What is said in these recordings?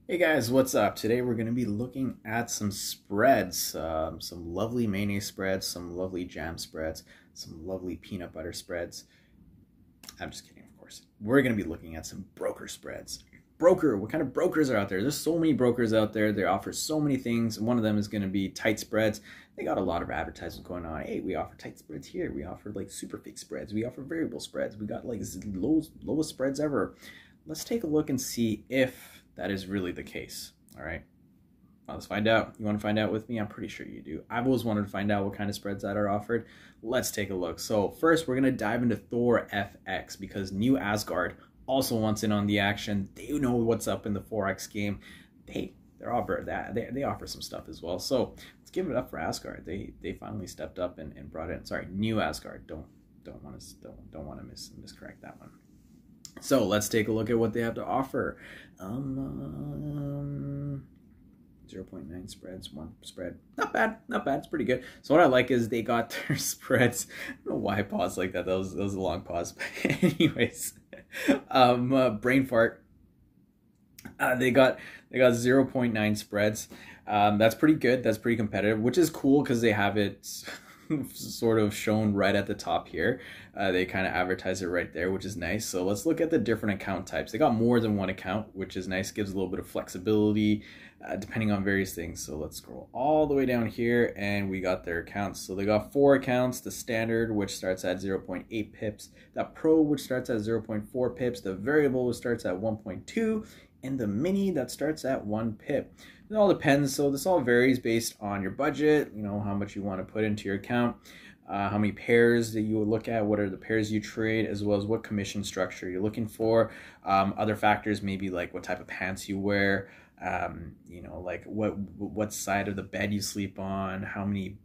Hey guys, what's up? Today we're going to be looking at some spreads, some lovely mayonnaise spreads, some lovely jam spreads, some lovely peanut butter spreads. I'm just kidding, of course. We're going to be looking at some broker spreads. Broker, what kind of brokers are out there? There's so many brokers out there. They offer so many things. One of them is going to be tight spreads. They got a lot of advertisements going on. Hey, we offer tight spreads here. We offer like super fake spreads. We offer variable spreads. We got like lowest spreads ever. Let's take a look and see if that is really the case. All right. Well, let's find out. You want to find out with me? I'm pretty sure you do. I've always wanted to find out what kind of spreads that are offered. Let's take a look. So first, we're going to dive into Thor FX because New Asgard also wants in on the action. They know what's up in the Forex game. They offer some stuff as well. So let's give it up for Asgard. They finally stepped up and brought in. Sorry, New Asgard. Don't want to miscorrect that one. So let's take a look at what they have to offer. 0.9 spreads, one spread. Not bad, not bad. It's pretty good. So what I like is they got their spreads. I don't know why I paused like that. That was a long pause. But anyways, brain fart. They got 0.9 spreads. That's pretty good. That's pretty competitive, which is cool because they have it sort of shown right at the top here. They kind of advertise it right there, which is nice. So let's look at the different account types. They got more than one account, which is nice. Gives a little bit of flexibility depending on various things. So let's scroll all the way down here and we got their accounts. So they got 4 accounts, the standard, which starts at 0.8 pips, that pro, which starts at 0.4 pips, the variable, which starts at 1.2, and the mini that starts at 1 pip. It all depends. So this all varies based on your budget, you know, how much you want to put into your account, how many pairs that you would look at, what are the pairs you trade, as well as what commission structure you're looking for. Other factors maybe like what type of pants you wear, you know, like what side of the bed you sleep on, how many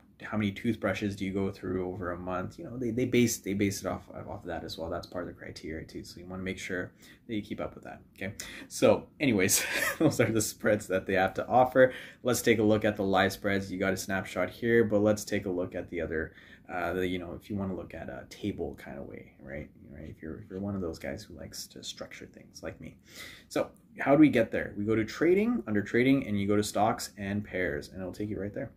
toothbrushes do you go through over a month. You know, they base it off of that as well. That's part of the criteria too, so you want to make sure that you keep up with that. Okay, so anyways, those are the spreads that they have to offer. Let's take a look at the live spreads. You got a snapshot here, but let's take a look at the other you know, if you want to look at a table kind of way, right? If you're one of those guys who likes to structure things like me. So how do we get there? We go to trading, under trading, and you go to stocks and pairs, and it'll take you right there.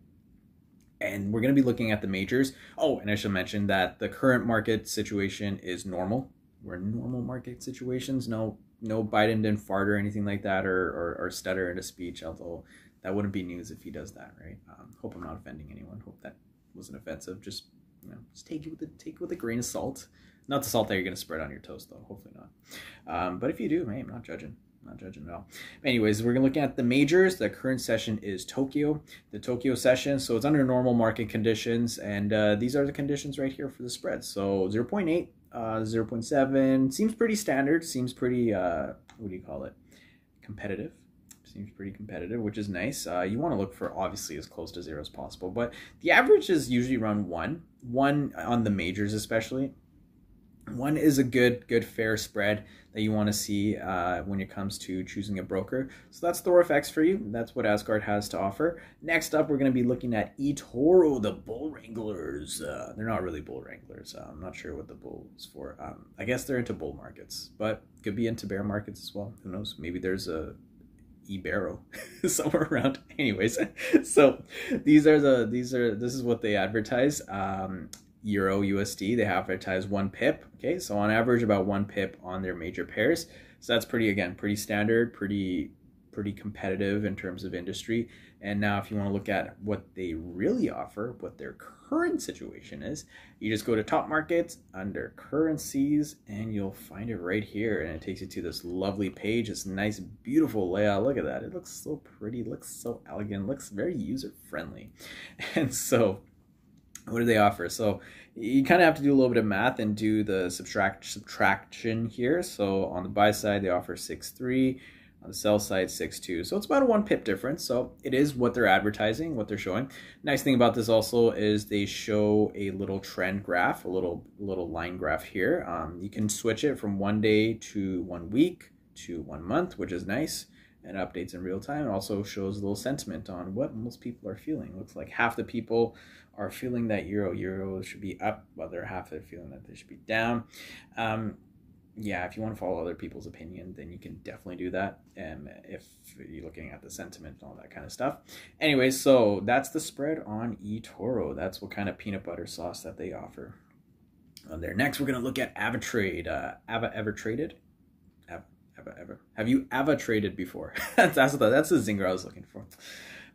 And we're going to be looking at the majors. Oh, and I should mention that the current market situation is normal. We're in normal market situations. No Biden didn't fart or anything like that, or stutter in a speech, although that wouldn't be news if he does that, right? Hope I'm not offending anyone. Hope that wasn't offensive. Just, you know, just take it with a grain of salt. Not the salt that you're going to spread on your toast, though. Hopefully not. But if you do, hey, I'm not judging. Not judging at all. Anyways, we're looking at the majors. The current session is Tokyo, the Tokyo session. So it's under normal market conditions. And these are the conditions right here for the spread. So 0.8, 0.7 seems pretty standard. Seems pretty, what do you call it? Competitive. Seems pretty competitive, which is nice. You want to look for obviously as close to 0 as possible. But the average is usually around 1. 1 on the majors especially. 1 is a good fair spread that you want to see when it comes to choosing a broker. So that's Thor FX for you. That's what Asgard has to offer. Next up, we're going to be looking at eToro, the bull wranglers. They're not really bull wranglers. I'm not sure what the bull is for. I guess they're into bull markets, but could be into bear markets as well. Who knows? Maybe there's a eBarrow somewhere around. Anyways, so this is what they advertise. Euro USD, they advertise 1 pip. Okay, so on average about 1 pip on their major pairs. So that's pretty standard, pretty competitive in terms of industry. And now if you want to look at what they really offer, what their current situation is, you just go to top markets under currencies and you'll find it right here, and it takes you to this lovely page. This nice beautiful layout. Look at that. It looks so pretty, looks so elegant, looks very user friendly. And so what do they offer? So you kind of have to do a little bit of math and do the subtraction here. So on the buy side, they offer 6.3. On the sell side, 6.2. So it's about a 1 pip difference. So it is what they're advertising, what they're showing. Nice thing about this also is they show a little trend graph, a little line graph here. You can switch it from 1 day to 1 week to 1 month, which is nice. And updates in real time. It also shows a little sentiment on what most people are feeling. Looks like half the people are feeling that euro should be up, while other half are feeling that they should be down. yeah, if you want to follow other people's opinion, then you can definitely do that. If you're looking at the sentiment and all that kind of stuff. Anyway, so that's the spread on eToro. That's what kind of peanut butter sauce that they offer on there. Next, we're going to look at AvaTrade. Ava ever traded? Ever. Have you Ava traded before? that's the zinger I was looking for. I'm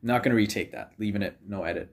not going to retake that. Leaving it, no edit.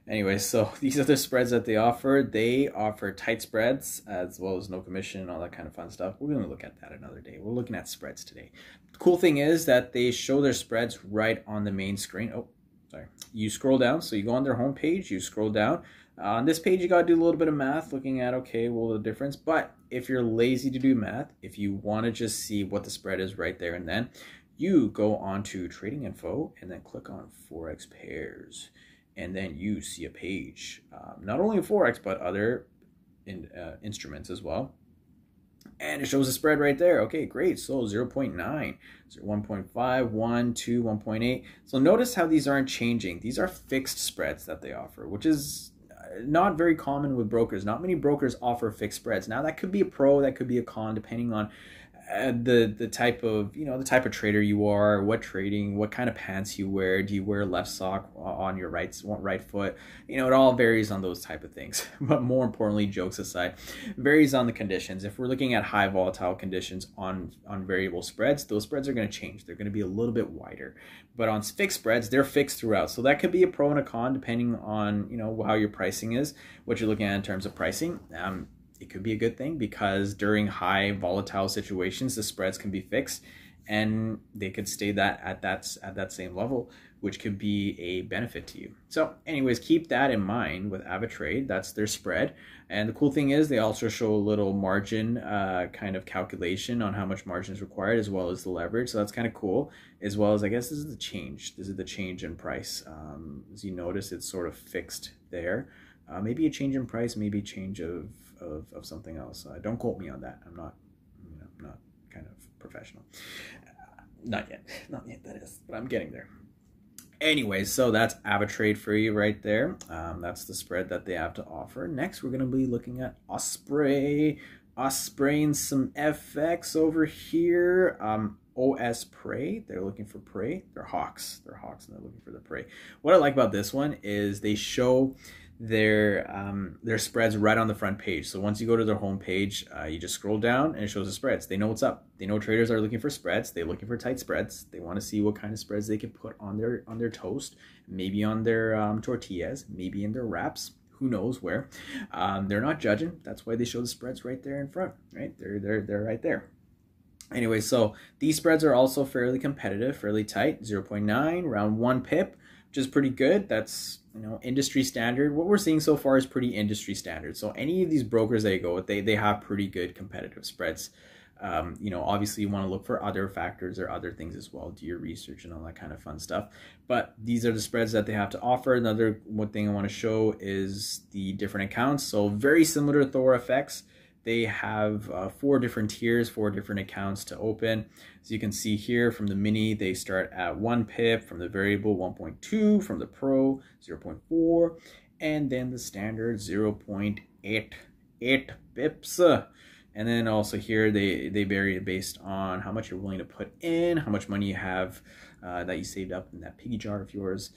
Anyway, so these are the spreads that they offer. They offer tight spreads as well as no commission and all that kind of fun stuff. We're going to look at that another day. We're looking at spreads today. The cool thing is that they show their spreads right on the main screen. Oh, sorry. You scroll down. So you go on their homepage, you scroll down. On this page, you got to do a little bit of math looking at, okay, well, the difference. But if you're lazy to do math, if you want to just see what the spread is right there and then, you go on to Trading Info and then click on Forex Pairs. And then you see a page, not only of Forex, but other instruments as well. And it shows a spread right there. Okay, great. So 0.9, 1.5, 1, 2, 1.8. So notice how these aren't changing. These are fixed spreads that they offer, which is not very common with brokers. Not many brokers offer fixed spreads. Now that could be a pro, that could be a con, depending on the type of the type of trader you are, what kind of pants you wear. Do you wear left sock on your right foot? It all varies on those type of things. But more importantly, jokes aside, varies on the conditions. If we're looking at high volatile conditions on variable spreads, those spreads are going to change. They're going to be a little bit wider. But on fixed spreads, they're fixed throughout. So that could be a pro and a con depending on how your pricing is, what you're looking at in terms of pricing. It could be a good thing because during high volatile situations, the spreads can be fixed and they could stay at that same level, which could be a benefit to you. So anyways, keep that in mind with AvaTrade. That's their spread. And the cool thing is they also show a little margin kind of calculation on how much margin is required, as well as the leverage. So that's kind of cool, as well as, I guess, this is the change. This is the change in price. As you notice, it's sort of fixed there. Maybe a change in price, maybe a change of something else. Don't quote me on that. I'm not, not kind of professional. Not yet, that is, but I'm getting there. Anyways, so that's AvaTrade for you right there. That's the spread that they have to offer. Next, we're going to be looking at Osprey. Osprey and some FX over here. Osprey, they're looking for prey. They're hawks. They're hawks and they're looking for the prey. What I like about this one is they show their spreads right on the front page. So once you go to their home page, you just scroll down and it shows the spreads. They know what's up. They know traders are looking for spreads. They're looking for tight spreads. They want to see what kind of spreads they can put on their toast, maybe on their tortillas, maybe in their wraps. Who knows where? They're not judging. That's why they show the spreads right there in front. Right? They're right there. Anyway, so these spreads are also fairly competitive, fairly tight. 0.9, around 1 pip, which is pretty good. That's industry standard. What we're seeing so far is pretty industry standard. So any of these brokers that you go with, they have pretty good competitive spreads. Obviously you want to look for other factors or other things as well. Do your research and all that kind of fun stuff. But these are the spreads that they have to offer. Another one thing I want to show is the different accounts. So very similar to ThorFX. They have 4 different tiers, 4 different accounts to open. As you can see here, from the mini, they start at 1 pip, from the variable 1.2, from the pro 0.4, and then the standard 0.8 pips. And then also here, they vary based on how much you're willing to put in, how much money you have that you saved up in that piggy jar of yours.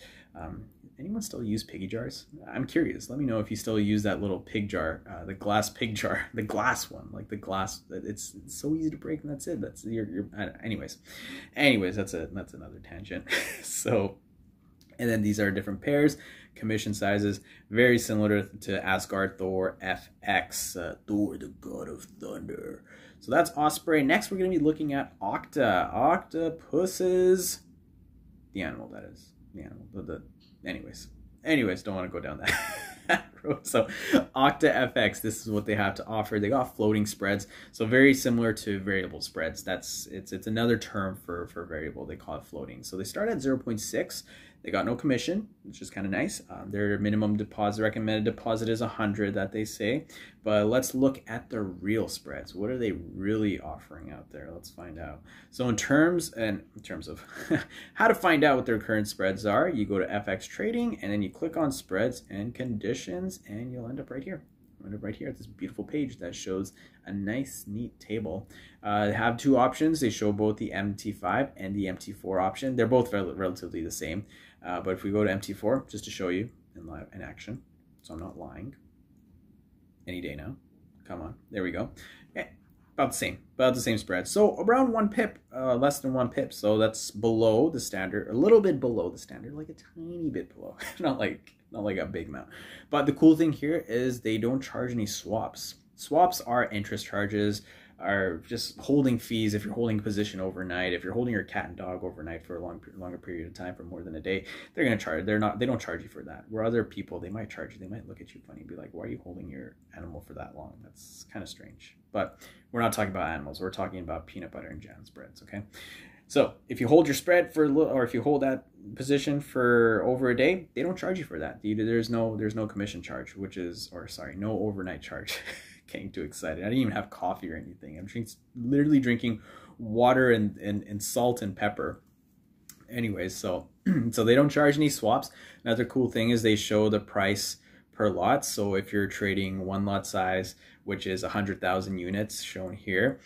Anyone still use piggy jars? I'm curious. Let me know if you still use that little pig jar, the glass pig jar, the glass one, like the glass. It's so easy to break, and that's it. That's your. Anyways, that's another tangent. So, and then these are different pairs, commission sizes, very similar to Asgard Thor FX, Thor the God of Thunder. So that's Osprey. Next, we're going to be looking at Octa. Octopuses, the animal that is, the animal, Anyways, don't want to go down that road. So Octa FX, this is what they have to offer. They got floating spreads, so very similar to variable spreads. It's another term for variable. They call it floating. So they start at 0.6. They got no commission, which is kind of nice. Their minimum deposit, recommended deposit is 100 that they say. But let's look at the real spreads. What are they really offering out there? Let's find out. So in terms of how to find out what their current spreads are, you go to FX Trading and then you click on spreads and conditions and you'll end up right here. right here at this beautiful page that shows a nice, neat table. They have two options. They show both the MT5 and the MT4 option. They're both relatively the same. But if we go to MT4, just to show you in action, so I'm not lying. Any day now. Come on. There we go. Yeah, about the same spread. So around 1 pip, less than 1 pip. So that's below the standard, a little bit below the standard, like a tiny bit below. not like a big amount. But the cool thing here is they don't charge any swaps. Swaps are interest charges, are just holding fees if you're holding a position overnight. If you're holding your cat and dog overnight for a longer period of time, for more than a day, they're going to charge. They don't charge you for that. Where other people, they might charge you. They might look at you funny and be like, why are you holding your animal for that long? That's kind of strange. But we're not talking about animals. We're talking about peanut butter and jam spreads, okay? So if you hold your spread for a little, or if you hold that position for over a day, they don't charge you for that. There's no commission charge, no overnight charge. Getting too excited. I didn't even have coffee or anything. I'm literally drinking water and salt and pepper. Anyways, so they don't charge any swaps. Another cool thing is they show the price per lot. So if you're trading one lot size, which is 100,000 units shown here,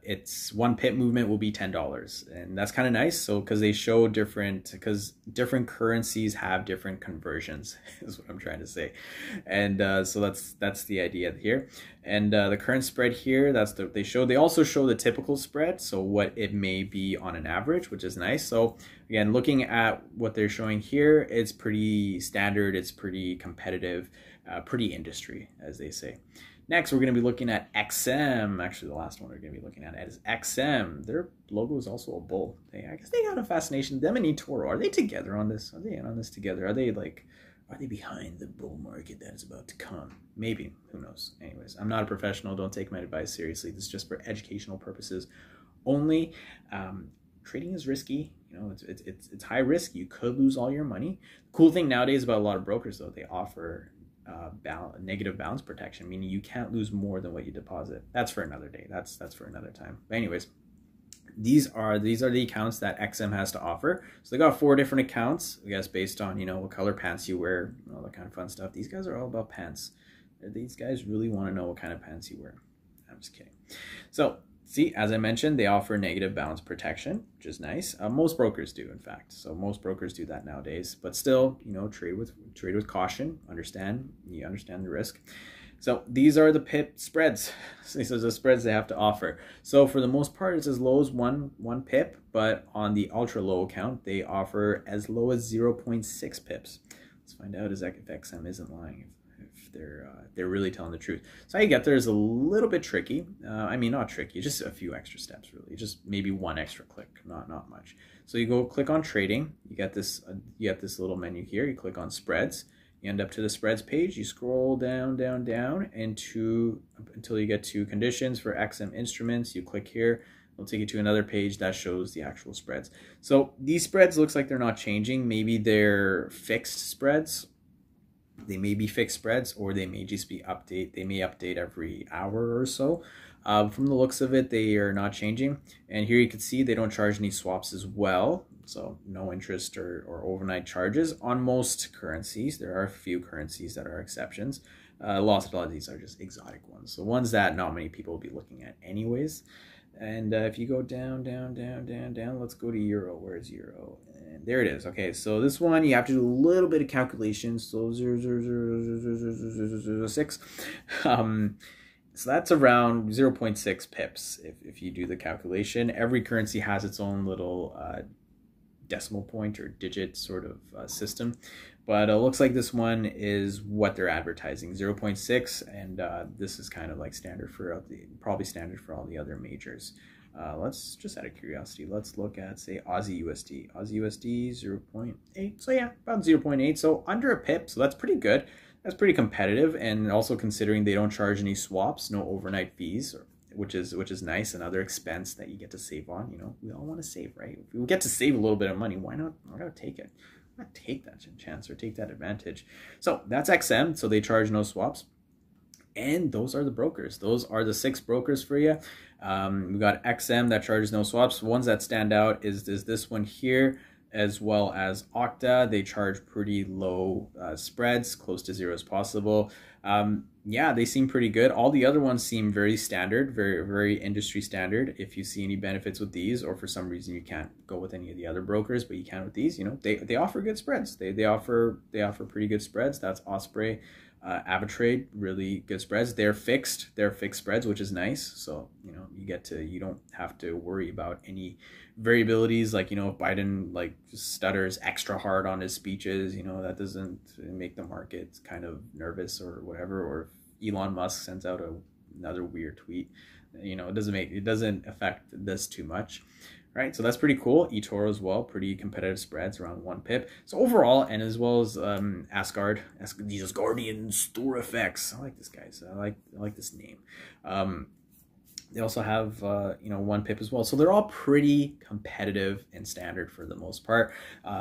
it's 1 pip movement will be $10, and that's kind of nice. So because they show different currencies have different conversions is what I'm trying to say, and so that's the idea here. And the current spread here, they also show the typical spread, so what it may be on an average, which is nice. So again, looking at what they're showing here, it's pretty standard, it's pretty competitive, pretty industry, as they say. Next, we're going to be looking at XM. Actually, the last one we're going to be looking at is XM. Their logo is also a bull. I guess they got a fascination. Them and eToro, are they together on this? Are they in on this together? Are they behind the bull market that is about to come? Maybe. Who knows? Anyways, I'm not a professional. Don't take my advice seriously. This is just for educational purposes only. Trading is risky. You know, it's high risk. You could lose all your money. Cool thing nowadays about a lot of brokers, though, they offer negative balance protection, meaning you can't lose more than what you deposit. That's for another day. That's for another time. But anyways, these are the accounts that XM has to offer. So they got 4 different accounts, I guess, based on, you know, what color pants you wear, all that kind of fun stuff. These guys are all about pants. These guys really want to know what kind of pants you wear. I'm just kidding. So see, as I mentioned, they offer negative balance protection, which is nice. Most brokers do, in fact. So most brokers do that nowadays. But still, you know, trade with caution. You understand the risk. So these are the pip spreads. So these are the spreads they have to offer. So for the most part, it's as low as one pip. But on the ultra low account, they offer as low as 0.6 pips. Let's find out if XM isn't lying. If they're really telling the truth. So how you get there is a little bit tricky. I mean, not tricky, just a few extra steps, really. Just maybe one extra click, not much. So you go click on trading. You get this little menu here. You click on spreads. You end up to the spreads page. You scroll down until you get to conditions for XM instruments. You click here. It'll take you to another page that shows the actual spreads. So these spreads looks like they're not changing. Maybe they're fixed spreads. They may be fixed spreads, or they may just be they may update every hour or so. From the looks of it, they are not changing. And here you can see they don't charge any swaps as well. So no interest or overnight charges on most currencies. There are a few currencies that are exceptions. A lot of these are just exotic ones. So ones that not many people will be looking at anyways. And if you go down, let's go to Euro. Where's Euro? And there it is. Okay, so this one, you have to do a little bit of calculations. So 0.00006. So that's around 0.6 pips if you do the calculation. Every currency has its own little decimal point or digit sort of system. But it looks like this one is what they're advertising, 0.6, and this is kind of like standard for probably standard for all the other majors. Let's just out of curiosity, let's look at, say, Aussie USD. Aussie USD 0.8. So yeah, about 0.8. So under a pip. So that's pretty good. That's pretty competitive, and also considering they don't charge any swaps, no overnight fees, which is nice. Another expense that you get to save on. You know, we all want to save, right? If we get to save a little bit of money, why not take it? Why not take that chance or take that advantage? So that's XM. So they charge no swaps. And those are the brokers. Those are the 6 brokers for you. We got XM that charges no swaps. Ones that stand out is this one here. as well as Okta. They charge pretty low spreads, close to zero as possible. Yeah, they seem pretty good. All the other ones seem very standard, very industry standard. If you see any benefits with these, or for some reason you can't go with any of the other brokers, but you can with these, they offer good spreads. They offer pretty good spreads. That's Osprey. Avatrade, really good spreads. They're fixed spreads, which is nice. So you don't have to worry about any variabilities, like if Biden like stutters extra hard on his speeches, that doesn't make the market kind of nervous or whatever. Or if Elon Musk sends out another weird tweet, it doesn't affect this too much. Right, so that's pretty cool. eToro as well, pretty competitive spreads, around 1 pip. So overall, and as well as these Guardian Store Effects. I like this guy. So I like this name. They also have 1 pip as well. So they're all pretty competitive and standard for the most part.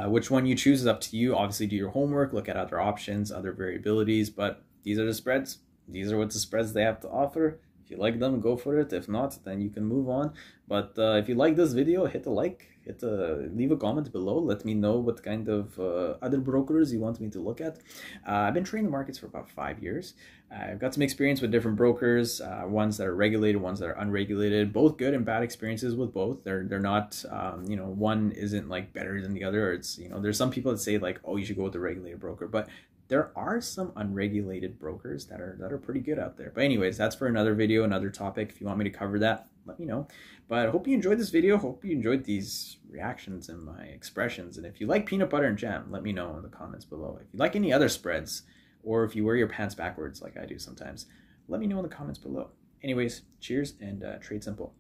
Which one you choose is up to you. Obviously, do your homework, look at other options, other variabilities. But these are the spreads. These are what the spreads they have to offer. If you like them, go for it. If not, then you can move on. But if you like this video, hit a like, leave a comment below. Let me know what kind of other brokers you want me to look at. I've been trading the markets for about 5 years. I've got some experience with different brokers, ones that are regulated, ones that are unregulated. Both good and bad experiences with both. They're not, one isn't like better than the other. It's, there's some people that say like, oh, you should go with the regulated broker, but there are some unregulated brokers that are pretty good out there. But anyways, that's for another video, another topic. If you want me to cover that, let me know. But I hope you enjoyed this video. Hope you enjoyed these reactions and my expressions. And if you like peanut butter and jam, let me know in the comments below. If you like any other spreads, or if you wear your pants backwards like I do sometimes, let me know in the comments below. Anyways, cheers and trade simple.